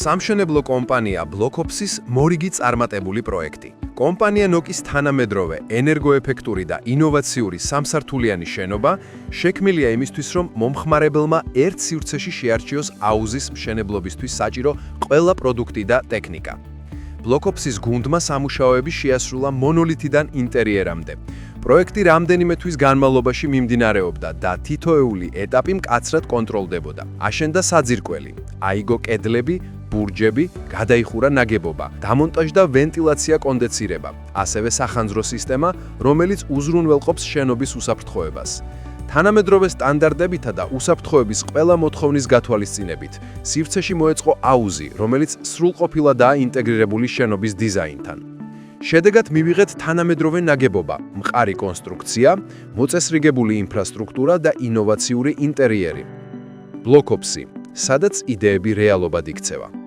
სამშენებლო კომპანია ბლოკოფსის მორიგი წარმატებული პროექტი. კომპანია ნოკის თანამედროვე, ენერგოეფექტური და ინოვაციური სამსართულიანი შენობა შექმნილია იმისთვის, რომ მომხმარებელმა ერთ სივრცეში შეარჩიოს აუზის მშენებლობისთვის საჭირო ყველა პროდუქტი და ტექნიკა. ბლოკოფსის გუნდმა სამუშაოები შეასრულა მონოლითიდან ინტერიერამდე. პროექტი რამდენიმე თვის განმავლობაში მიმდინარეობდა და თითოეული ეტაპი მკაცრად კონტროლდებოდა. აშენდა საძირკველი, აიგო კედლები, ბურჯები, გადაიხურა ნაგებობა, დამონტაჟდა ვენტილაცია კონდენსირება, ასევე სახანძრო სისტემა, რომელიც უზრუნველყოფს შენობის უსაფრთხოებას. თანამედროვე სტანდარტებითა და უსაფრთხოების ყველა მოთხოვნის გათვალისწინებით, სივრცეში მოეწყო აუზი, რომელიც სრულყოფილადაა ინტეგრირებული შენობის დიზაინთან. შედეგად მივიღეთ თანამედროვე ნაგებობა, მყარი კონსტრუქცია, მოწესრიგებული ინფრასტრუქტურა და ინოვაციური ინტერიერი. ბლოკოფსი, სადაც იდეები რეალობად იქცევა.